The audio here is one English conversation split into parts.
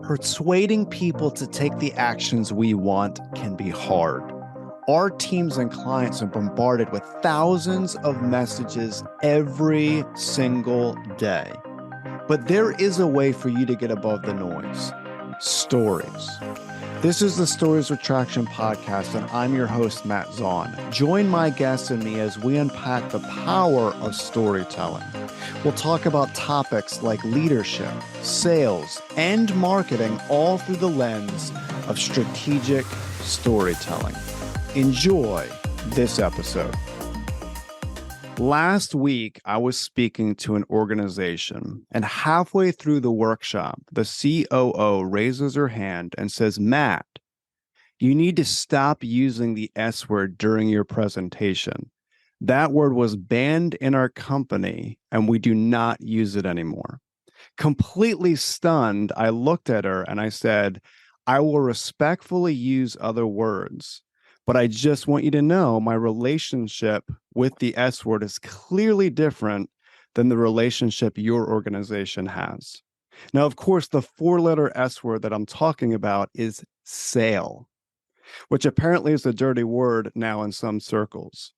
Persuading people to take the actions we want can be hard. Our teams and clients are bombarded with thousands of messages every single day. But there is a way for you to get above the noise. Stories. This is the Stories with Traction podcast, and I'm your host, Matt Zaun. Join my guests and me as we unpack the power of storytelling. We'll talk about topics like leadership, sales, and marketing, all through the lens of strategic storytelling. Enjoy this episode. Last week, I was speaking to an organization, and halfway through the workshop, the COO raises her hand and says, "Matt, you need to stop using the S word during your presentation. That word was banned in our company, and we do not use it anymore." Completely stunned, I looked at her and I said, "I will respectfully use other words, but I just want you to know my relationship with the S word is clearly different than the relationship your organization has." Now, of course, the four-letter S word that I'm talking about is sale, which apparently is a dirty word now in some circles.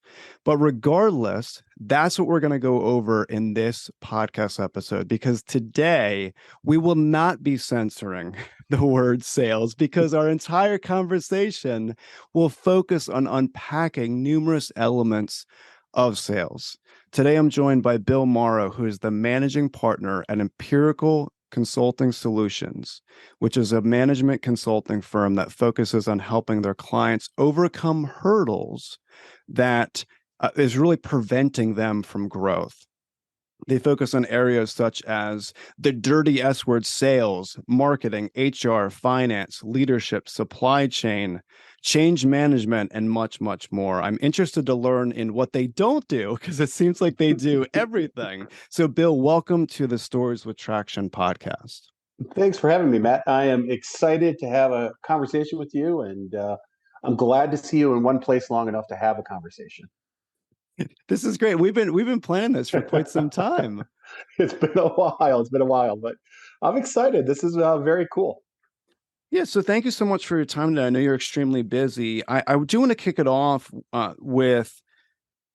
But regardless, that's what we're going to go over in this podcast episode, because today we will not be censoring the word sales, because our entire conversation will focus on unpacking numerous elements of sales. Today, I'm joined by Bill Morrow, who is the managing partner at Empirical Consulting Solutions, which is a management consulting firm that focuses on helping their clients overcome hurdles that is really preventing them from growth. They focus on areas such as the dirty S word: sales, marketing, HR, finance, leadership, supply chain, change management, and much, much more. I'm interested to learn in what they don't do, because it seems like they do everything. So, Bill, welcome to the Stories with Traction podcast. Thanks for having me, Matt. I am excited to have a conversation with you, and I'm glad to see you in one place long enough to have a conversation. This is great. We've been planning this for quite some time. It's been a while, but I'm excited. This is very cool. Yeah, so thank you so much for your time today. I know you're extremely busy. I do want to kick it off with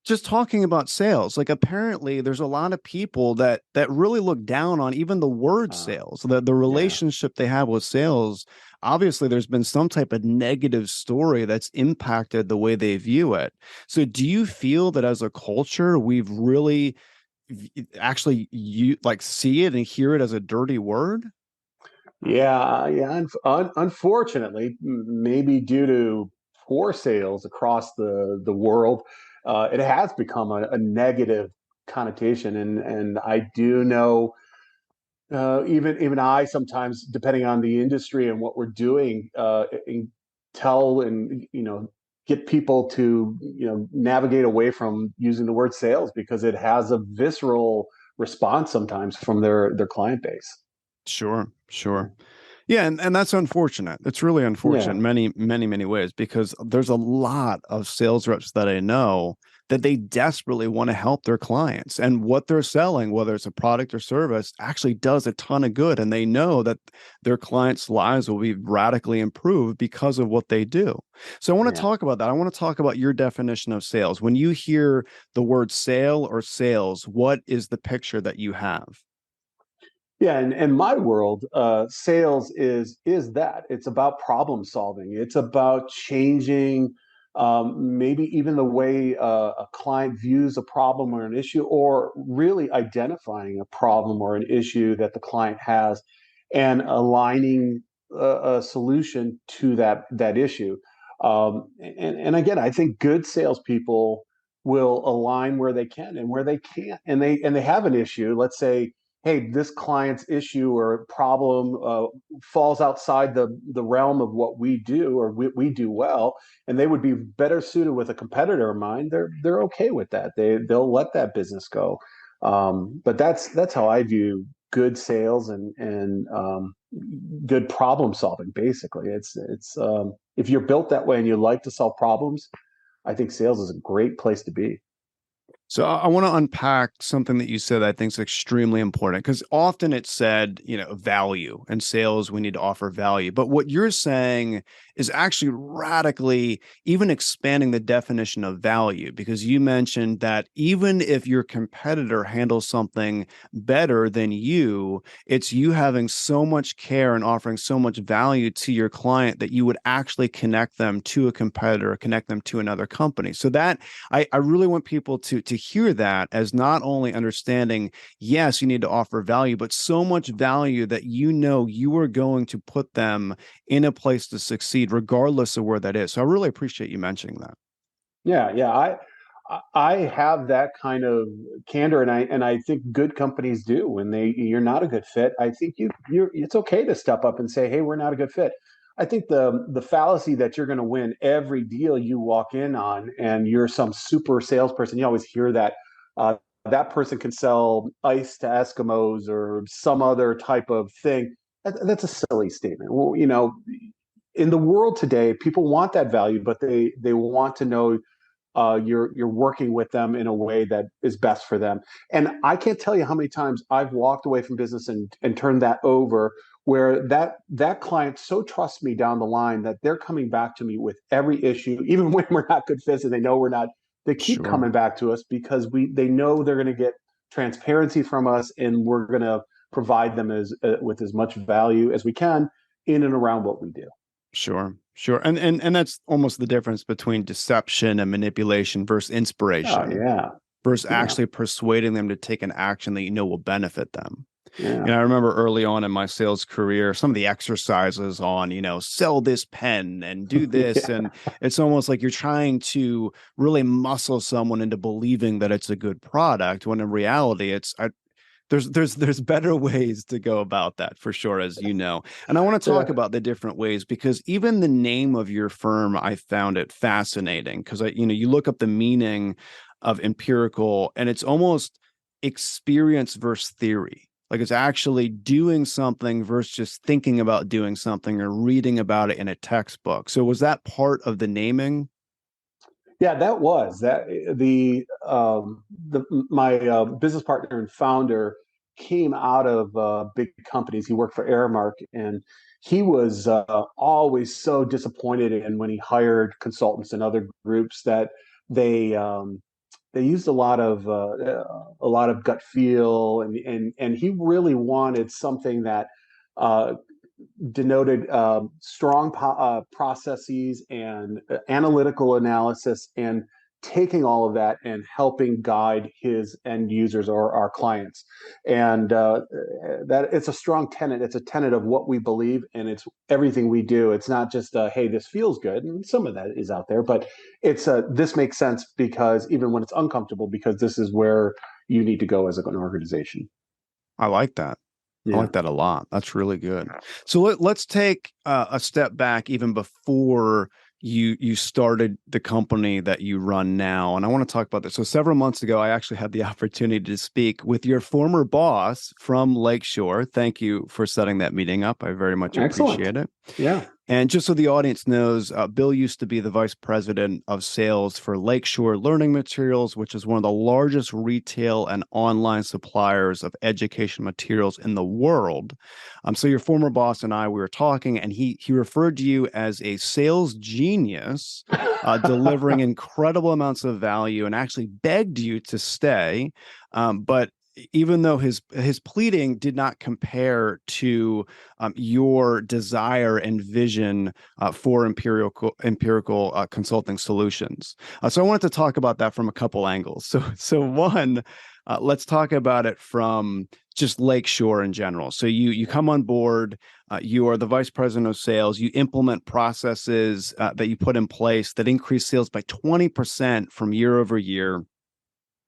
just talking about sales. Like, apparently there's a lot of people that really look down on even the word sales, the relationship they have with sales. Obviously, there's been some type of negative story that's impacted the way they view it. So do you feel that as a culture, we've really actually see it and hear it as a dirty word? Yeah. Unfortunately, maybe due to poor sales across the world, it has become a negative connotation, and I do know. Even I sometimes, depending on the industry and what we're doing, tell and get people to navigate away from using the word sales, because it has a visceral response sometimes from their client base. Sure. Yeah, and that's unfortunate. It's really unfortunate in Yeah. many ways, because there's a lot of sales reps that I know that they desperately want to help their clients, and what they're selling, whether it's a product or service, actually does a ton of good, and they know that their clients' lives will be radically improved because of what they do. So I want to Yeah. talk about that. I want to talk about your definition of sales. When you hear the word sale or sales, what is the picture that you have? Yeah, and in my world, sales is that. It's about problem solving. It's about changing, maybe even the way a client views a problem or an issue, or really identifying a problem or an issue that the client has, and aligning a solution to that issue. And again, I think good salespeople will align where they can, and where they can't, and they have an issue. Let's say, hey, this client's issue or problem falls outside the realm of what we do, or we do well, and they would be better suited with a competitor of mine. They're okay with that. They'll let that business go. But that's how I view good sales and good problem solving. Basically, it's if you're built that way and you like to solve problems, I think sales is a great place to be. So I want to unpack something that you said that I think is extremely important because often it's said, value and sales, we need to offer value. But what you're saying is actually radically even expanding the definition of value because you mentioned that even if your competitor handles something better than you, it's you having so much care and offering so much value to your client that you would actually connect them to a competitor, connect them to another company. So that I really want people to hear that as not only understanding, yes, you need to offer value, but so much value that you are going to put them in a place to succeed, regardless of where that is. So I really appreciate you mentioning that. Yeah, yeah. I have that kind of candor, and I think good companies do when you're not a good fit. I think you're it's okay to step up and say, hey, we're not a good fit. I think the fallacy that you're going to win every deal you walk in on, and you're some super salesperson. You always hear that that person can sell ice to Eskimos or some other type of thing. That's a silly statement. Well, in the world today, people want that value, but they want to know you're working with them in a way that is best for them. And I can't tell you how many times I've walked away from business and turned that over, where that client so trusts me down the line that they're coming back to me with every issue, even when we're not good fits and they know we're not. They keep Sure. coming back to us because they know they're going to get transparency from us, and we're going to provide them as with as much value as we can in and around what we do. Sure, sure. And that's almost the difference between deception and manipulation versus Oh inspiration yeah, versus yeah, actually persuading them to take an action that will benefit them. yeah. I remember early on in my sales career, some of the exercises on, sell this pen and do this. Yeah. And it's almost like you're trying to really muscle someone into believing that it's a good product when in reality, there's better ways to go about that for sure, as you know. And I want to talk Yeah. about the different ways because even the name of your firm, I found it fascinating because you look up the meaning of empirical and it's almost experience versus theory. Like it's actually doing something versus just thinking about doing something or reading about it in a textbook. So was that part of the naming? Yeah, that was that the my business partner and founder came out of big companies. He worked for Aramark, and he was always so disappointed in when he hired consultants and other groups that they um, they used a lot of gut feel, and he really wanted something that uh, denoted strong processes and analytical analysis, and taking all of that and helping guide his end users or our clients. And that it's a strong tenet. It's a tenet of what we believe, and it's everything we do. It's not just hey, this feels good, and some of that is out there, but it's this makes sense because even when it's uncomfortable, because this is where you need to go as an organization. I like that. I Yeah, like that a lot. That's really good. So let's take a step back even before you started the company that you run now. And I want to talk about this. So several months ago, I actually had the opportunity to speak with your former boss from Lakeshore. Thank you for setting that meeting up. I very much excellent. appreciate it. Yeah. And just so the audience knows, Bill used to be the vice president of sales for Lakeshore Learning Materials, which is one of the largest retail and online suppliers of education materials in the world. So your former boss and I, we were talking, and he referred to you as a sales genius, delivering incredible amounts of value, and actually begged you to stay. But even though his pleading did not compare to your desire and vision for empirical consulting solutions. So I wanted to talk about that from a couple angles. So one, let's talk about it from just Lakeshore in general. So you come on board, you are the vice president of sales. You implement processes that you put in place that increase sales by 20% from year over year.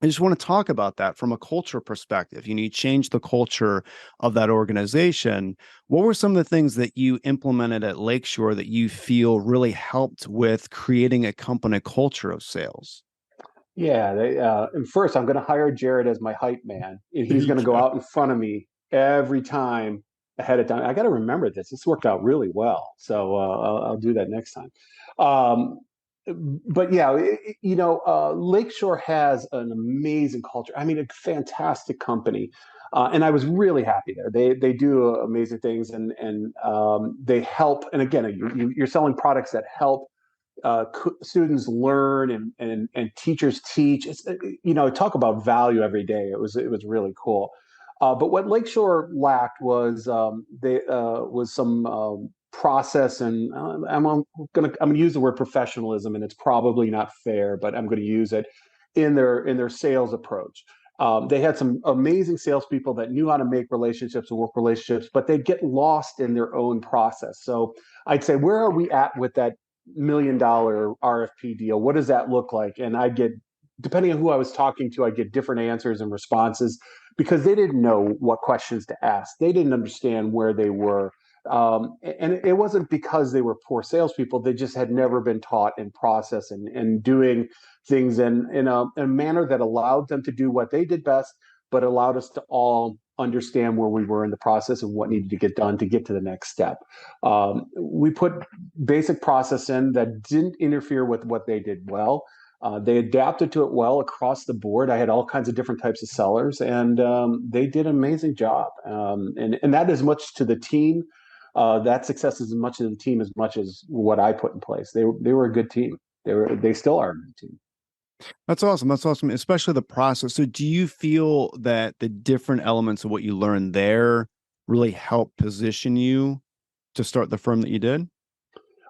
I just want to talk about that from a culture perspective. You change the culture of that organization. What were some of the things that you implemented at Lakeshore that you feel really helped with creating a company culture of sales? Yeah, and first I'm going to hire Jared as my hype man, and There he's you going to go go. out in front of me every time ahead of time. I got to remember this. This worked out really well, so I'll do that next time. Um, but yeah, Lakeshore has an amazing culture. I mean, a fantastic company, and I was really happy there. They do amazing things, and they help. And again, you're selling products that help students learn and teachers teach. It's talk about value every day. It was really cool. But what Lakeshore lacked was they was some process, and I'm gonna use the word professionalism, and it's probably not fair, but I'm going to use it in their sales approach. They had some amazing salespeople that knew how to make relationships and work relationships, but they'd get lost in their own process. So I'd say, where are we at with that $1 million RFP deal? What does that look like? And I get, depending on who I was talking to, I get different answers and responses because they didn't know what questions to ask. They didn't understand where they were. And it wasn't because they were poor salespeople. They just had never been taught in process and doing things in a manner that allowed them to do what they did best, but allowed us to all understand where we were in the process and what needed to get done to get to the next step. We put basic process in that didn't interfere with what they did well. They adapted to it well across the board. I had all kinds of different types of sellers, and they did an amazing job. And that is much to the team. That success is as much to the team as much as what I put in place. They were a good team. They still are a good team. That's awesome. That's awesome, especially the process. So, do you feel that the different elements of what you learned there really helped position you to start the firm that you did?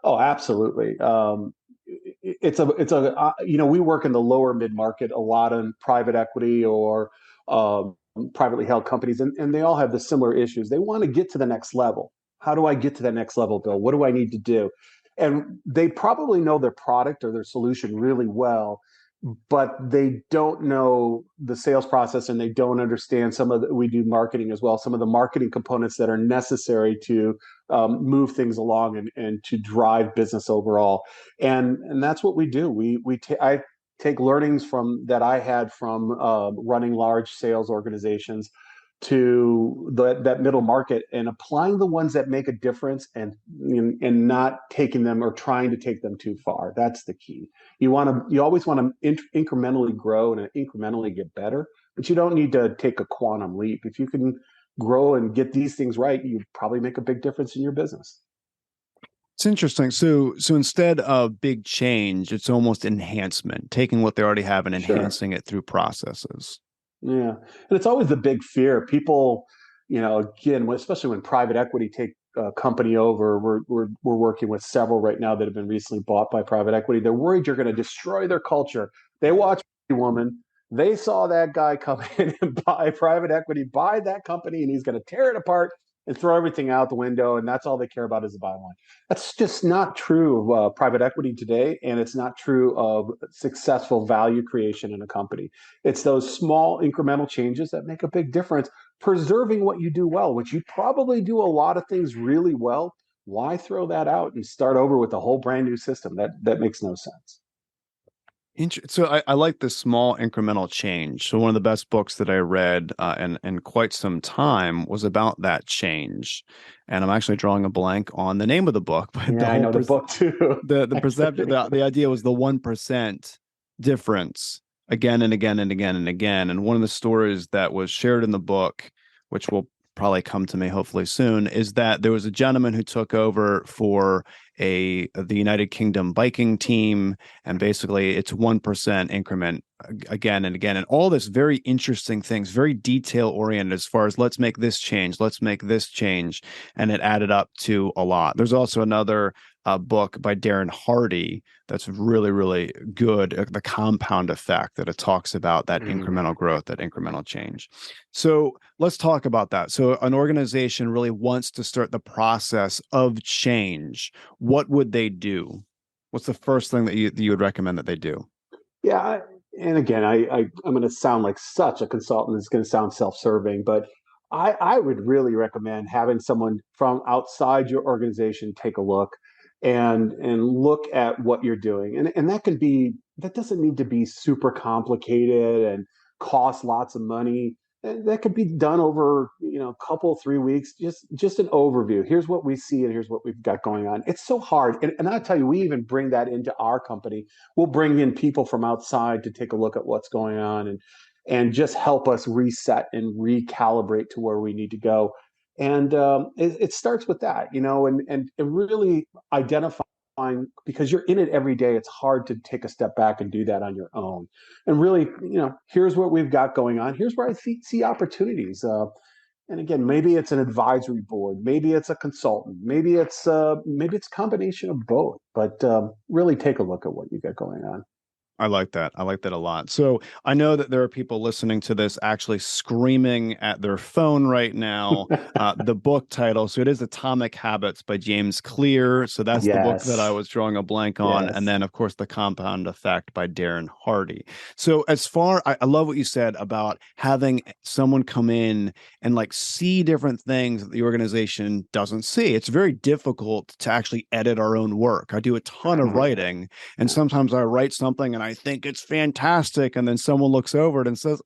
Oh, absolutely. We work in the lower mid market a lot in private equity or privately held companies, and they all have the similar issues. They want to get to the next level. How do I get to the next level, Bill? What do I need to do? And they probably know their product or their solution really well, but they don't know the sales process and they don't understand we do marketing as well, some of the marketing components that are necessary to move things along and to drive business overall. And that's what we do. I take learnings from that I had from running large sales organizations to that middle market and applying the ones that make a difference and not taking them or trying to take them too far. That's the key. You always want to incrementally grow and incrementally get better, but you don't need to take a quantum leap. If you can grow and get these things right, you probably make a big difference in your business. It's interesting. So instead of big change, it's almost enhancement, taking what they already have and Sure. enhancing it through processes. Yeah. And it's always the big fear. People, again, especially when private equity take a company over, we're working with several right now that have been recently bought by private equity. They're worried you're going to destroy their culture. They watch Woman. They saw that guy come in and buy private equity, buy that company, and he's going to tear it apart and throw everything out the window. And that's all they care about is the bottom line. That's just not true of private equity today. And it's not true of successful value creation in a company. It's those small incremental changes that make a big difference, preserving what you do well, which you probably do a lot of things really well. Why throw that out and start over with a whole brand new system? That makes no sense. So I like the small incremental change. So one of the best books that I read in quite some time was about that change, and I'm actually drawing a blank on the name of the book. But Yeah, I know the book too. the perception, the idea was the 1% difference again and again and again and again. And one of the stories that was shared in the book, which will probably come to me hopefully soon, is that there was a gentleman who took over for the United Kingdom biking team, and basically it's 1% increment again and again, and all this very interesting things, very detail oriented as far as let's make this change, let's make this change, and it added up to a lot. There's also another book by Darren Hardy that's really, really good, the compound effect, that it talks about that incremental growth, that incremental change. So let's talk about that. So an organization really wants to start the process of change. What would they do? What's the first thing that you would recommend that they do? Yeah, and again, I'm going to sound like such a consultant. It's going to sound self-serving, but I would really recommend having someone from outside your organization take a look and look at what you're doing. And that doesn't need to be super complicated and cost lots of money. And that could be done over, a couple, 3 weeks, just an overview. Here's what we see and here's what we've got going on. It's so hard. And I'll tell you, we even bring that into our company. We'll bring in people from outside to take a look at what's going on and just help us reset and recalibrate to where we need to go. And it starts with that, and really identifying, because you're in it every day. It's hard to take a step back and do that on your own and really, here's what we've got going on. Here's where I see opportunities. And again, maybe it's an advisory board, maybe it's a consultant, maybe it's a combination of both. But really take a look at what you got going on. I like that. I like that a lot. So I know that there are people listening to this actually screaming at their phone right now. The book title. So it is Atomic Habits by James Clear. So that's the book that I Yes, was drawing a blank on. And yes. then, of course, The Compound Effect by Darren Hardy. So I love what you said about having someone come in and like see different things that the organization doesn't see. It's very difficult to actually edit our own work. I do a ton of Yeah, writing, and sometimes I write something and I think it's fantastic. And then someone looks over it and says,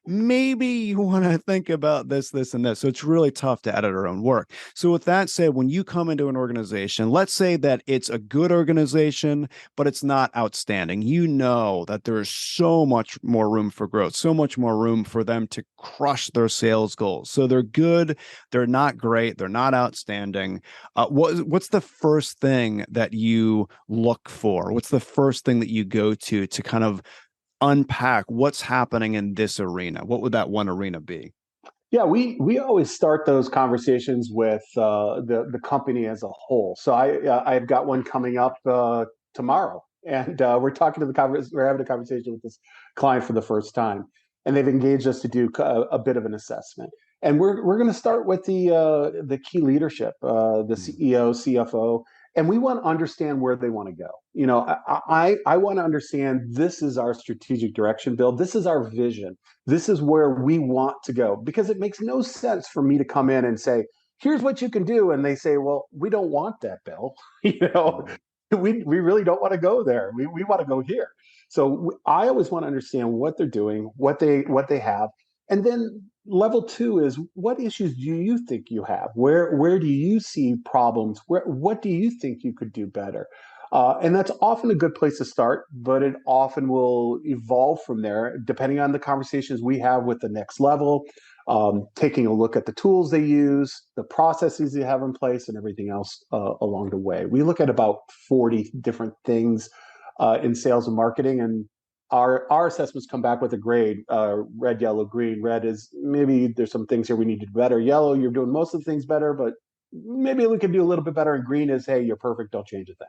maybe you want to think about this, this, and this. So it's really tough to edit our own work. So with that said, when you come into an organization, let's say that it's a good organization, but it's not outstanding. You know that there is so much more room for growth, so much more room for them to crush their sales goals. So they're good, they're not great, they're not outstanding. What's the first thing that you look for? What's the first thing that you go to kind of unpack what's happening in this arena? What would that one arena be? yeah. We always start those conversations with the company as a whole. So I've got one coming up tomorrow, and we're having a conversation with this client for the first time, and they've engaged us to do a bit of an assessment. And we're going to start with the key leadership, the Mm. CEO, CFO, and we want to understand where they want to go. I want to understand, this is our strategic direction, Bill. This is our vision. This is where we want to go, because it makes no sense for me to come in and say, here's what you can do. And they say, well, we don't want that, Bill. you know, Mm. we really don't want to go there. We want to go here. So I always want to understand what they're doing, what they have. And then level two is, what issues do you think you have? Where do you see problems? What do you think you could do better? And that's often a good place to start, but it often will evolve from there depending on the conversations we have with the next level, taking a look at the tools they use, the processes they have in place, and everything else along the way. We look at about 40 different things in sales and marketing, and our assessments come back with a grade: red, yellow, green. Red is, maybe there's some things here we need to do better. Yellow, you're doing most of the things better, but maybe we can do a little bit better. And green is, hey, you're perfect, don't change a thing.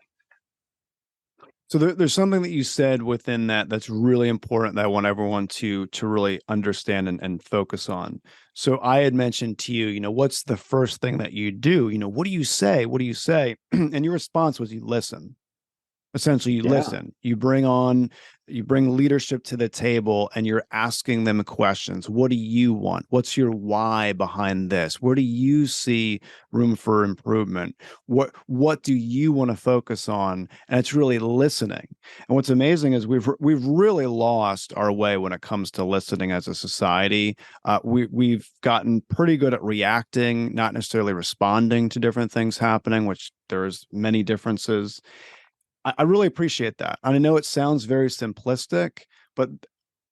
So there's something that you said within that that's really important that I want everyone to really understand and focus on. So I had mentioned to you, what's the first thing that you do? What do you say? What do you say? And your response was you listen. Essentially, you Yeah. listen, you bring leadership to the table and you're asking them questions. What do you want? What's your why behind this? Where do you see room for improvement? What do you want to focus on? And it's really listening. And what's amazing is we've really lost our way when it comes to listening as a society. We've gotten pretty good at reacting, not necessarily responding to different things happening, which there's many differences. I really appreciate that. And I know it sounds very simplistic, but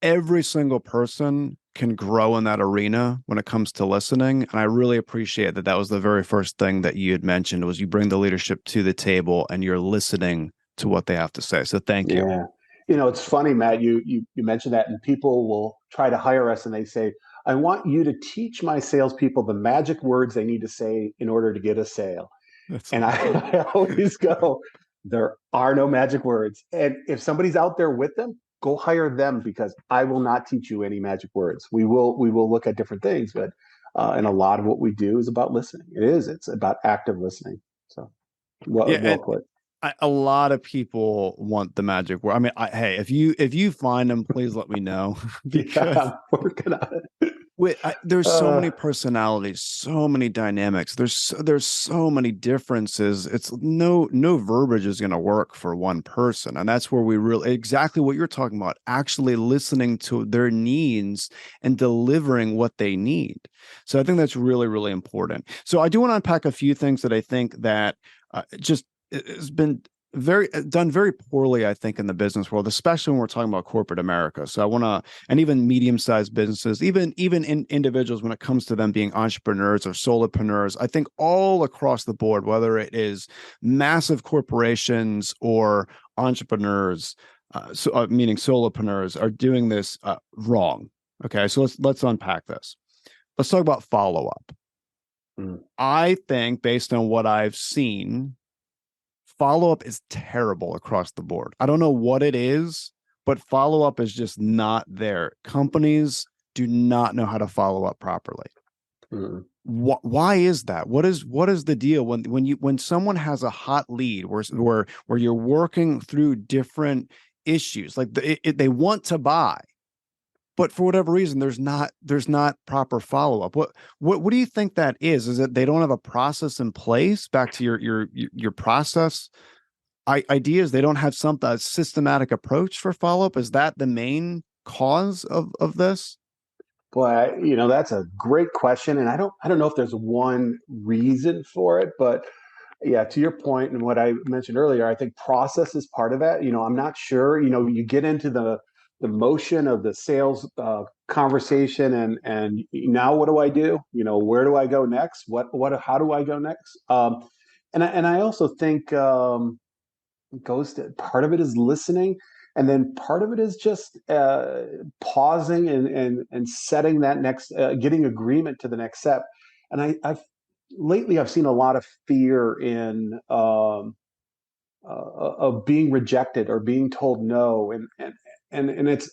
every single person can grow in that arena when it comes to listening. And I really appreciate that that was the very first thing that you had mentioned was you bring the leadership to the table and you're listening to what they have to say. So thank you. Yeah. It's funny, Matt, you mentioned that, and people will try to hire us and they say, I want you to teach my salespeople the magic words they need to say in order to get a sale. That's And I, awesome. I always go, there are no magic words. And if somebody's out there with them, go hire them, because I will not teach you any magic words. We will look at different things, but and a lot of what we do is about listening. It's about active listening. So Yeah, well and put. a lot of people want the magic word. I mean, hey, if you find them, please let me know Yeah, because I'm working on it. There's so Uh, many personalities, so many dynamics. There's so many differences. It's no verbiage is going to work for one person, and that's where we really exactly what you're talking about. Actually listening to their needs and delivering what they need. So I think that's really important. So I do want to unpack a few things that I think that just has been very done very poorly, I think, in the business world, especially when we're talking about corporate America. So I want to, and even medium-sized businesses, even in individuals when it comes to them being entrepreneurs or solopreneurs, I think all across the board, whether it is massive corporations or entrepreneurs, meaning solopreneurs, are doing this wrong. Okay, so let's unpack this. Let's talk about follow-up. mm, I think based on what I've seen, follow up is terrible across the board. I don't know what it is, but follow up is just not there. Companies do not know how to follow up properly. mm. Why is that? What is the deal when someone has a hot lead where you're working through different issues, like they want to buy, but for whatever reason there's not proper follow up. What do you think that is? Is it they don't have a process in place? Back to your process ideas, they don't have a systematic approach for follow-up. Is that the main cause of this? Boy, that's a great question, and I don't know if there's one reason for it, but yeah, to your point and what I mentioned earlier, I think process is part of that. I'm not sure. You get into the motion of the sales conversation, and now what do I do? Where do I go next? What how do I go next? And I also think goes to part of it is listening, and then part of it is just pausing and setting that next getting agreement to the next step. And I've lately I've seen a lot of fear in of being rejected or being told no, and it's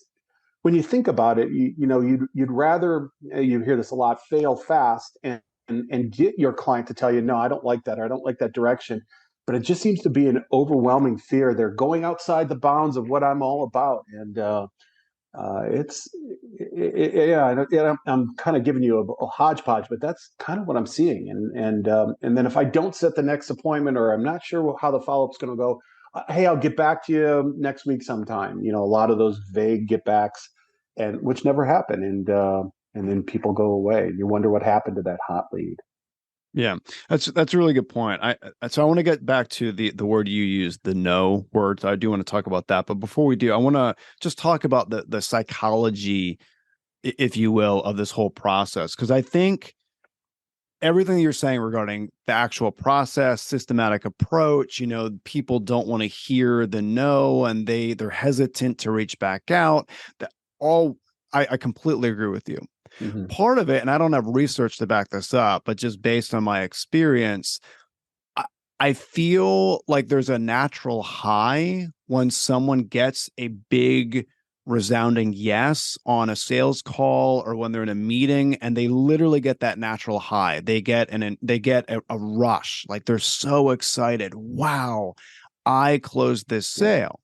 when you think about it, you'd rather you hear this a lot, fail fast and get your client to tell you, no, I don't like that, or I don't like that direction. But it just seems to be an overwhelming fear. They're going outside the bounds of what I'm all about, and it's yeah. I'm kind of giving you a hodgepodge, but that's kind of what I'm seeing. And then if I don't set the next appointment, or I'm not sure how the follow up's going to go, hey, I'll get back to you next week sometime. A lot of those vague get backs, and which never happen, and then people go away. You wonder what happened to that hot lead. Yeah, that's a really good point. So I want to get back to the word you used, the no word. I do want to talk about that, but before we do, I want to just talk about the psychology, if you will, of this whole process, because I think everything you're saying regarding the actual process, systematic approach, people don't want to hear the no, and they're hesitant to reach back out. That all I completely agree with you. Mm-hmm. Part of it, and I don't have research to back this up, but just based on my experience, I, I feel like there's a natural high when someone gets a big resounding yes on a sales call or when they're in a meeting, and they literally get that natural high. They get a rush, like they're so excited. Wow, I closed this sale.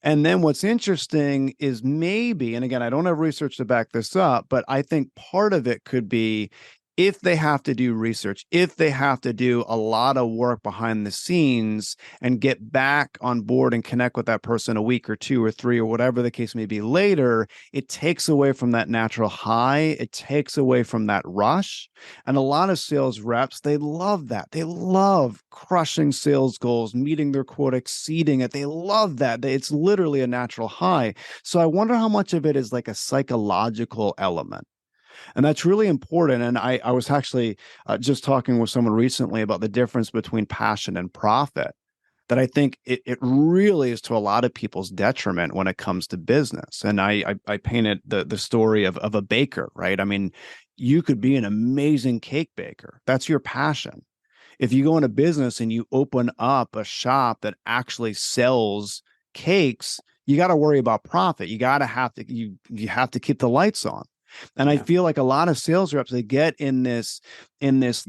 And then what's interesting is maybe, and again, I don't have research to back this up, but I think part of it could be if they have to do research, if they have to do a lot of work behind the scenes and get back on board and connect with that person a week or two or three or whatever the case may be later, it takes away from that natural high. It takes away from that rush. And a lot of sales reps, they love that. They love crushing sales goals, meeting their quota, exceeding it. They love that. It's literally a natural high. So I wonder how much of it is like a psychological element. And that's really important. And I was actually just talking with someone recently about the difference between passion and profit. That I think it really is to a lot of people's detriment when it comes to business. And I painted the story of a baker, right? I mean, you could be an amazing cake baker. That's your passion. If you go into business and you open up a shop that actually sells cakes, you got to worry about profit. You have to keep the lights on. And I Yeah. feel like a lot of sales reps, they get in in this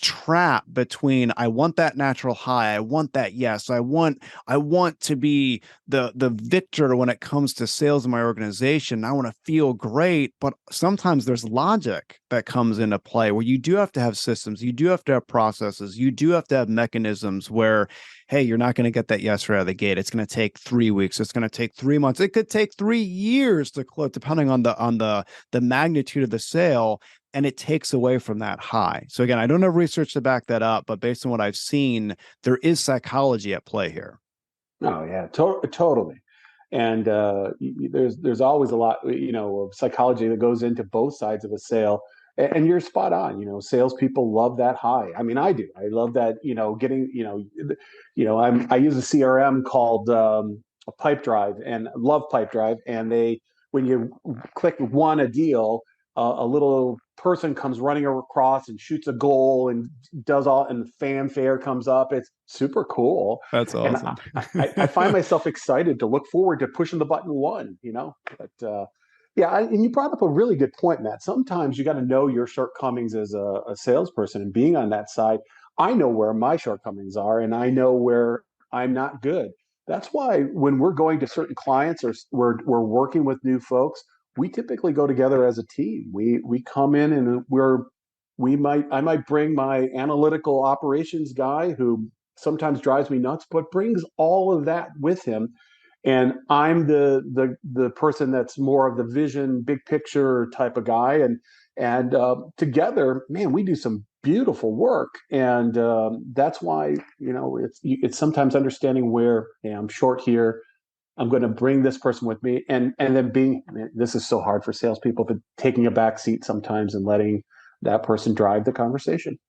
trap between, I want that natural high, I want that yes, I want to be the victor when it comes to sales in my organization. I want to feel great, but sometimes there's logic that comes into play where you do have to have systems, you do have to have processes, you do have to have mechanisms where, hey, you're not going to get that yes right out of the gate. It's going to take 3 weeks. It's going to take 3 months. It could take 3 years to close, depending on the magnitude of the sale. And it takes away from that high. So again, I don't have research to back that up, but based on what I've seen, there is psychology at play here. Oh yeah, totally. And there's always a lot, of psychology that goes into both sides of a sale. And you're spot on. Salespeople love that high. I mean, I do. I love that. Getting. I use a CRM called a Pipe Drive, and love Pipe Drive. And when you click one a deal, a little person comes running across and shoots a goal and does all, and the fanfare comes up. It's super cool. That's And awesome. I find myself excited to look forward to pushing the button one. But yeah, and you brought up a really good point, Matt. Sometimes you got to know your shortcomings as a salesperson, and being on that side, I know where my shortcomings are, and I know where I'm not good. That's why when we're going to certain clients or we're working with new folks, we typically go together as a team. We come in and I might bring my analytical operations guy who sometimes drives me nuts, but brings all of that with him. And I'm the person that's more of the vision, big picture type of guy. And together, man, we do some beautiful work. And that's why it's sometimes understanding where, hey, I'm short here. I'm going to bring this person with me, and then this is so hard for salespeople, but taking a back seat sometimes and letting that person drive the conversation.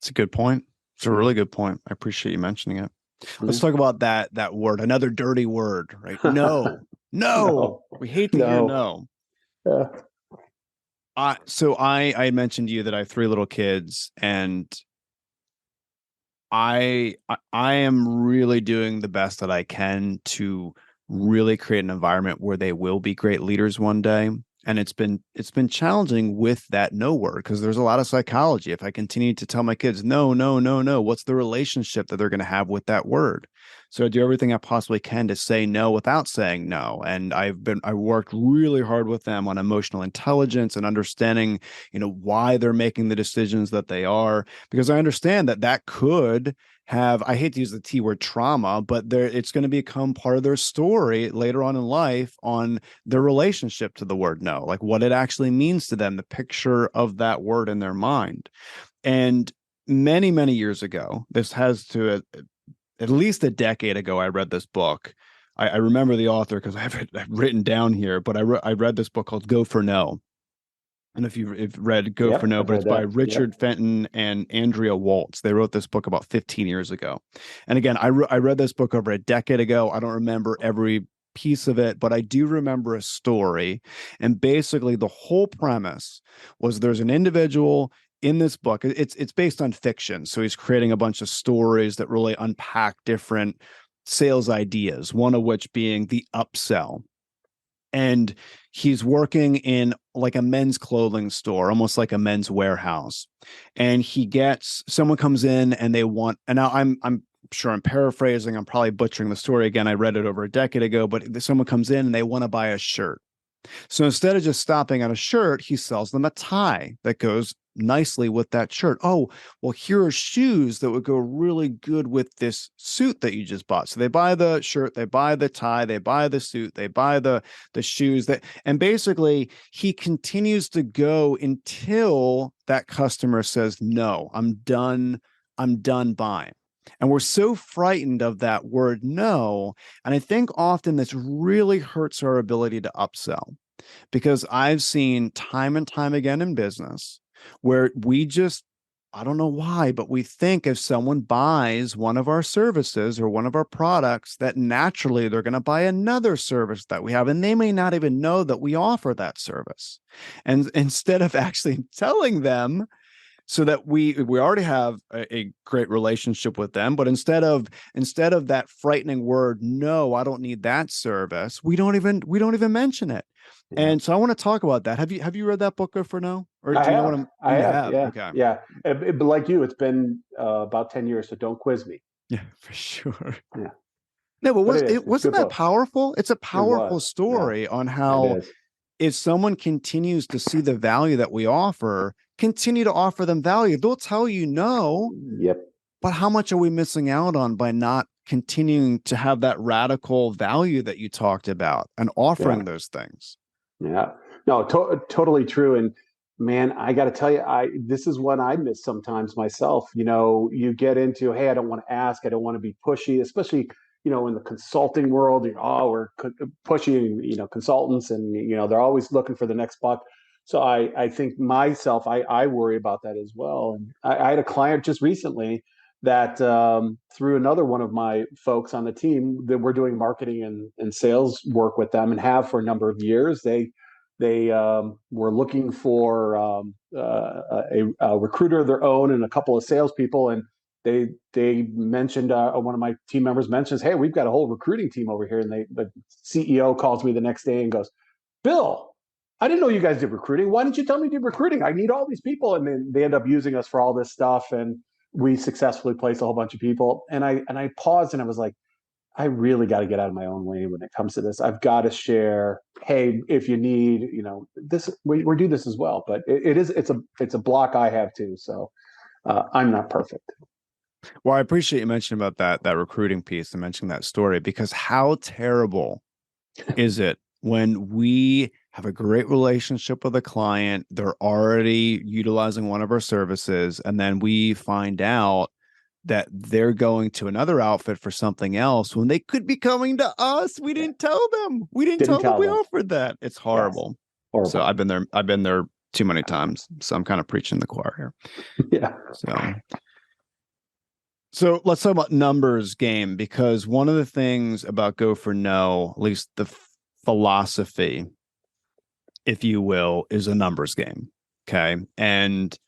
It's a good point. It's a really good point. I appreciate you mentioning it. Let's Mm-hmm. talk about that word, another dirty word, right? No, no. No, We hate to hear no. no. Uh, So I mentioned to you that I have 3 little kids, and I am really doing the best that I can to really create an environment where they will be great leaders one day. And it's been challenging with that no word, because there's a lot of psychology. If I continue to tell my kids no, no, no, no, what's the relationship that they're going to have with that word? So I do everything I possibly can to say no without saying no. And I worked really hard with them on emotional intelligence and understanding, why they're making the decisions that they are, because I understand that could have, I hate to use the T word, trauma, but it's going to become part of their story later on in life on their relationship to the word no, like what it actually means to them, the picture of that word in their mind. And many, many years ago, this has to at least a decade ago, I read this book. I remember the author because I've written down here, but I read this book called Go for No. And if you've read Go for yep, No, I've but it's read by that. Yep. Richard Fenton and Andrea Waltz. They wrote this book about 15 years ago. And again, I read this book over a decade ago. I don't remember every piece of it, but I do remember a story. And basically, the whole premise was there's an individual in this book. It's based on fiction. So he's creating a bunch of stories that really unpack different sales ideas, one of which being the upsell. And he's working in like a men's clothing store, almost like a men's warehouse. And someone comes in and they want, and now I'm sure I'm paraphrasing, I'm probably butchering the story again. I read it over a decade ago, but someone comes in and they want to buy a shirt. So instead of just stopping at a shirt, he sells them a tie that goes nicely with that shirt. Oh, well, here are shoes that would go really good with this suit that you just bought. So they buy the shirt, they buy the tie, they buy the suit, they buy the shoes and basically he continues to go until that customer says, "No, I'm done. I'm done buying." And we're so frightened of that word no. And I think often this really hurts our ability to upsell, because I've seen time and time again in business where I don't know why, but we think if someone buys one of our services or one of our products, that naturally they're going to buy another service that we have, and they may not even know that we offer that service. And instead of actually telling them, so that we already have a great relationship with them, but instead of that frightening word no, I don't need that service, we don't even mention it. Yeah. And so I want to talk about that. Have you read that book, Go for No? Or do you know what I'm I you have, have? yeah, Okay. yeah. But like you, it's been about 10 years, so don't quiz me. Yeah, for sure. Yeah, No, but but was it is. it It's a wasn't good that book. powerful? It's a It powerful was. Yeah, story on it how is. if someone continues to see the value that we offer, continue to offer them value. They'll tell you no, Yep. but how much are we missing out on by not continuing to have that radical value that you talked about and Yeah. offering those things? Yeah. No, totally true. And man, I got to tell you, I this is what I miss sometimes myself. You know, you get into, hey, I don't want to ask, I don't want to be pushy, especially in the consulting world. Oh, we're pushing, consultants, and they're always looking for the next buck. So I think myself, I worry about that as well. And I had a client just recently that through another one of my folks on the team that we're doing marketing and sales work with them and have for a number of years. They were looking for a recruiter of their own and a couple of salespeople, and they mentioned one of my team members mentions, hey, we've got a whole recruiting team over here, and the CEO calls me the next day and goes, Bill, I didn't know you guys did recruiting. Why didn't you tell me you did recruiting? I need all these people. And then they end up using us for all this stuff. And we successfully placed a whole bunch of people. And I paused and I was like, I really got to get out of my own way when it comes to this. I've got to share. Hey, if you need, this, we do this as well. But it's a block I have too. So I'm not perfect. Well, I appreciate you mentioning about that recruiting piece and mentioning that story, because how terrible is it when we have a great relationship with a client, they're already utilizing one of our services, and then we find out that they're going to another outfit for something else when they could be coming to us. We Yeah. didn't tell them. We didn't Didn't tell them tell we them. offered that. It's Yes. horrible. So Horrible. I've been there too many times. So I'm kind of preaching the choir here. Yeah. So let's talk about numbers game, because one of the things about Go for No, at least the philosophy, if you will, is a numbers game. Okay. And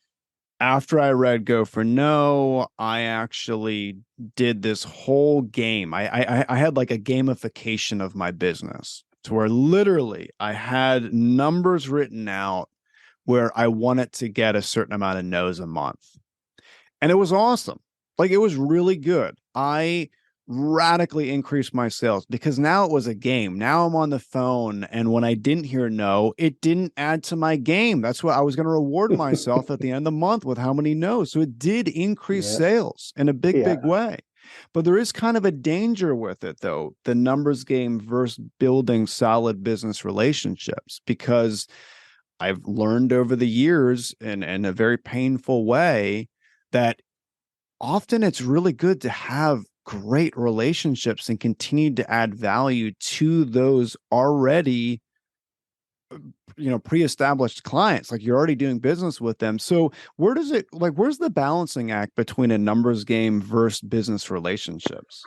after I read Go for No, I actually did this whole game. I had like a gamification of my business to where literally I had numbers written out where I wanted to get a certain amount of no's a month. And it was awesome. Like, it was really good. I radically increased my sales because now it was a game. Now I'm on the phone, and when I didn't hear no, it didn't add to my game. That's what I was going to reward myself at the end of the month, with how many no's. So it did increase Yeah. sales in a big, Yeah. big way. But there is kind of a danger with it, though, the numbers game versus building solid business relationships, because I've learned over the years in a very painful way that often it's really good to have great relationships and continue to add value to those already pre-established clients. Like, you're already doing business with them. So where's the balancing act between a numbers game versus business relationships?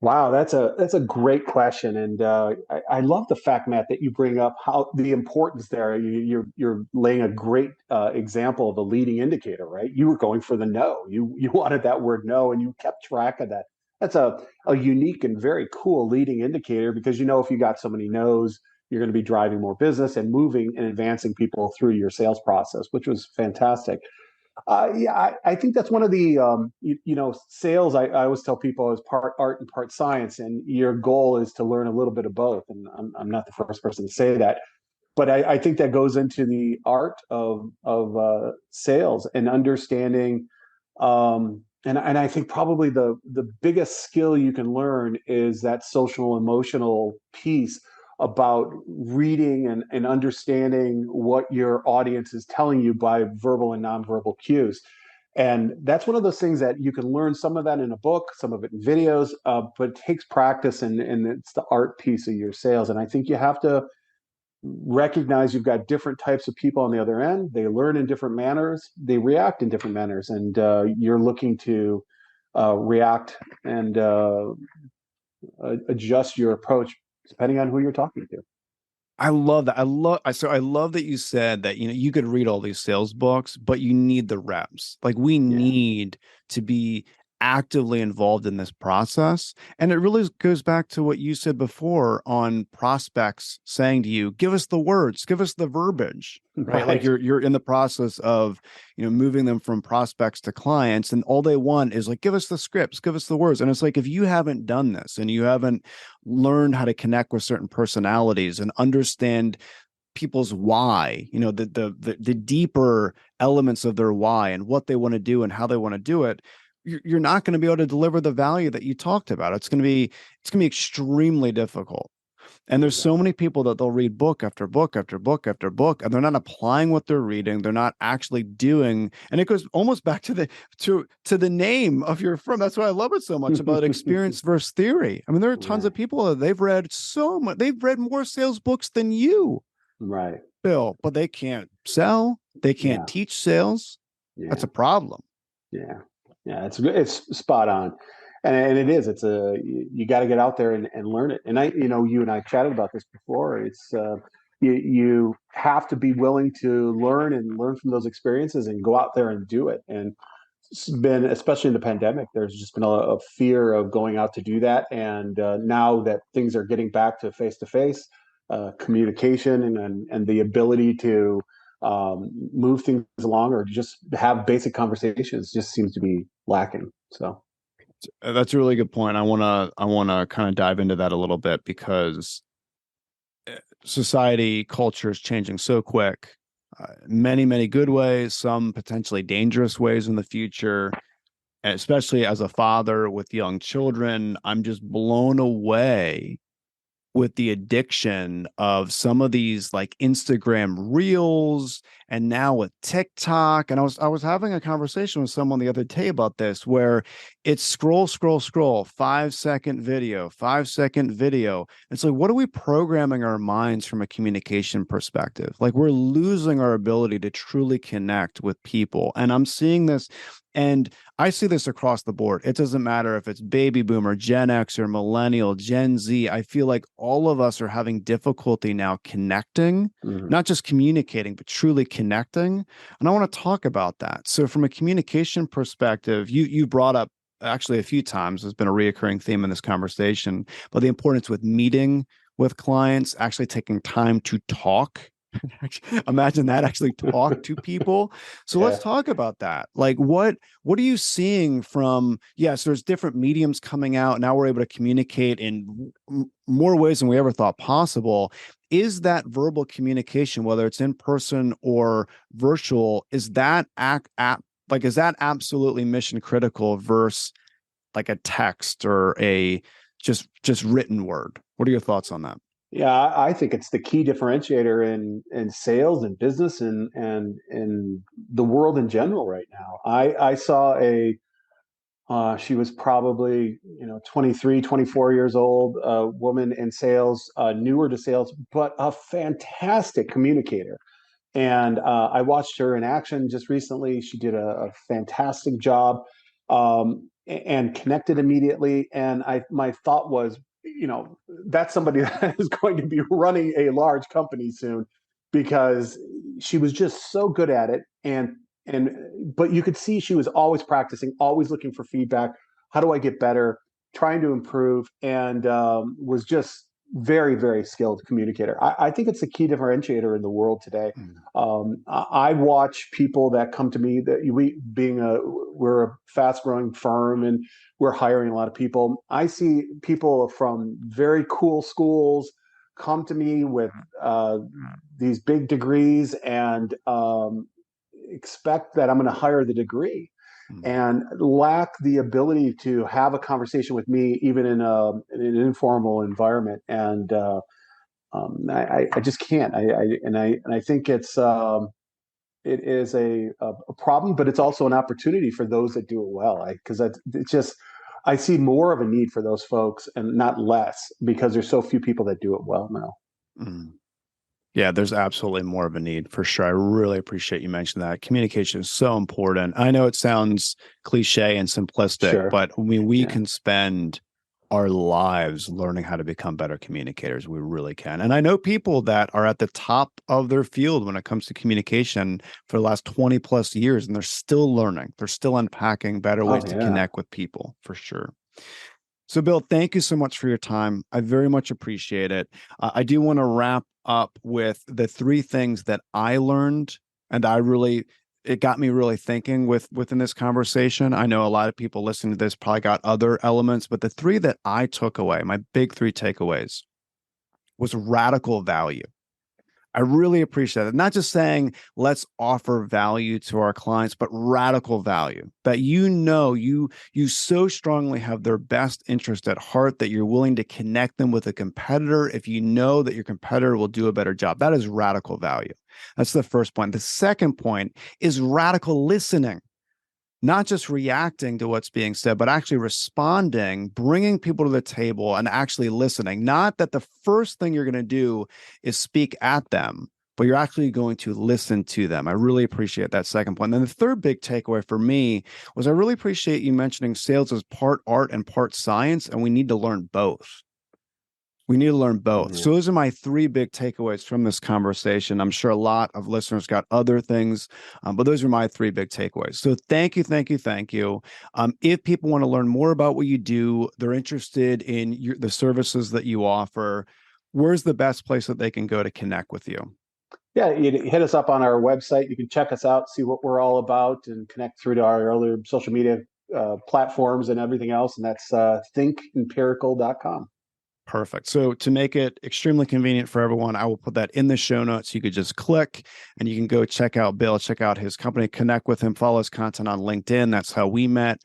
Wow, that's a great question, and I love the fact, Matt, that you bring up how the importance there. You're laying a great example of a leading indicator, right? You were going for the no. You wanted that word no, and you kept track of that. That's a unique and very cool leading indicator, because if you got so many no's, you're going to be driving more business and moving and advancing people through your sales process, which was fantastic. Yeah, I think that's one of the sales. I always tell people is part art and part science, and your goal is to learn a little bit of both. And I'm not the first person to say that, but I think that goes into the art of sales and understanding. And I think probably the biggest skill you can learn is that social emotional piece about reading and understanding what your audience is telling you by verbal and nonverbal cues. And that's one of those things that you can learn some of that in a book, some of it in videos, but it takes practice, and it's the art piece of your sales. And I think you have to recognize you've got different types of people on the other end. They learn in different manners, they react in different manners, and you're looking to react and adjust your approach depending on who you're talking to. I love that. I love that you said that, you could read all these sales books, but you need the reps. Like, we Yeah. need to be actively involved in this process. And it really goes back to what you said before on prospects saying to you, give us the words, give us the verbiage, right? Like Right. you're in the process of, moving them from prospects to clients, and all they want is like, give us the scripts, give us the words. And it's like, if you haven't done this and you haven't learned how to connect with certain personalities and understand people's why, the deeper elements of their why and what they want to do and how they want to do it, you're not going to be able to deliver the value that you talked about. It's going to be extremely difficult. And there's so many people that they'll read book after book after book after book, and they're not applying what they're reading. They're not actually doing. And it goes almost back to the name of your firm. That's why I love it so much about experience versus theory. I mean, there are tons of people that they've read so much. They've read more sales books than you, Right. Bill, but they can't sell. They can't Yeah. teach sales. Yeah. That's a problem. Yeah. Yeah. It's spot on. And it is. You got to get out there and learn it. And you and I chatted about this before. You have to be willing to learn from those experiences and go out there and do it. And it's been, especially in the pandemic, there's just been a fear of going out to do that. And now that things are getting back to face communication and the ability to move things along or just have basic conversations just seems to be lacking. So. That's a really good point. I want to kind of dive into that a little bit because society culture is changing so quick. Many, many good ways, some potentially dangerous ways in the future. And especially as a father with young children, I'm just blown away with the addiction of some of these like Instagram reels and now with TikTok. And I was having a conversation with someone the other day about this, where it's scroll, scroll, scroll, 5-second video, 5-second video. And so what are we programming our minds from a communication perspective? Like we're losing our ability to truly connect with people. And I'm seeing this, and I see this across the board. It doesn't matter if it's baby boomer, Gen X, or millennial, Gen Z. I feel like all of us are having difficulty now connecting, not just communicating, but truly connecting. And I want to talk about that. So from a communication perspective, you brought up actually a few times, has been a reoccurring theme in this conversation, but the importance with meeting with clients, actually taking time to talk. Imagine that, actually talk to people. So let's talk about that. Like what are you seeing from, yes, there's different mediums coming out. Now we're able to communicate in more ways than we ever thought possible. Is that verbal communication, whether it's in person or virtual, is that is that absolutely mission critical versus like a text or a just written word? What are your thoughts on that? Yeah, I think it's the key differentiator in sales and business and in the world in general right now. I saw she was probably 23, 24 years old, woman in sales, newer to sales, but a fantastic communicator. And I watched her in action just recently. She did a fantastic job and connected immediately. And my thought was, that's somebody that is going to be running a large company soon because she was just so good at it. And but you could see she was always practicing, always looking for feedback. How do I get better? Trying to improve, and was just very, very skilled communicator. I think it's a key differentiator in the world today. I watch people that come to me that we're a fast growing firm and we're hiring a lot of people. I see people from very cool schools come to me with these big degrees and expect that I'm going to hire the degree and lack the ability to have a conversation with me, even in an informal environment. And I just can't. I think it is a problem, but it's also an opportunity for those that do it well. Because it's just I see more of a need for those folks and not less because there's so few people that do it well now. Mm. Yeah, there's absolutely more of a need for sure. I really appreciate you mentioning that. Communication is so important. I know it sounds cliche and simplistic, Sure. but I mean, we can spend our lives learning how to become better communicators. We really can. And I know people that are at the top of their field when it comes to communication for the last 20 plus years, and they're still learning. They're still unpacking better ways to connect with people, for sure. So, Bill, thank you so much for your time. I very much appreciate it. I do want to wrap up with the three things that I learned, and it got me really thinking within this conversation. I know a lot of people listening to this probably got other elements, but the three that I took away, my big three takeaways, was radical value. I really appreciate it. Not just saying, let's offer value to our clients, but radical value that you so strongly have their best interest at heart that you're willing to connect them with a competitor if you know that your competitor will do a better job. That is radical value. That's the first point. The second point is radical listening. Not just reacting to what's being said, but actually responding, bringing people to the table and actually listening. Not that the first thing you're going to do is speak at them, but you're actually going to listen to them. I really appreciate that second point. And then the third big takeaway for me was I really appreciate you mentioning sales as part art and part science, and we need to learn both. We need to learn both. Yeah. So those are my three big takeaways from this conversation. I'm sure a lot of listeners got other things, but those are my three big takeaways. So thank you, thank you, thank you. If people want to learn more about what you do, they're interested in the services that you offer, where's the best place that they can go to connect with you? Yeah, you hit us up on our website. You can check us out, see what we're all about, and connect through to our other social media platforms and everything else. And that's thinkempirical.com. Perfect. So to make it extremely convenient for everyone, I will put that in the show notes. You could just click and you can go check out Bill, check out his company, connect with him, follow his content on LinkedIn. That's how we met.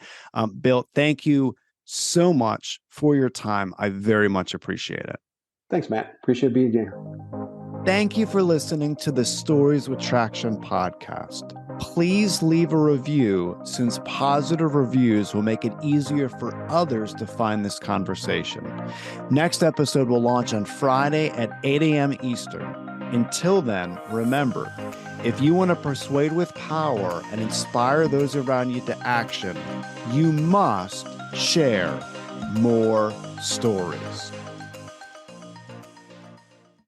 Bill, thank you so much for your time. I very much appreciate it. Thanks, Matt. Appreciate being here. Thank you for listening to the Stories with Traction podcast. Please leave a review, since positive reviews will make it easier for others to find this conversation. Next episode will launch on Friday at 8 a.m. Eastern. Until then, remember, if you want to persuade with power and inspire those around you to action, you must share more stories.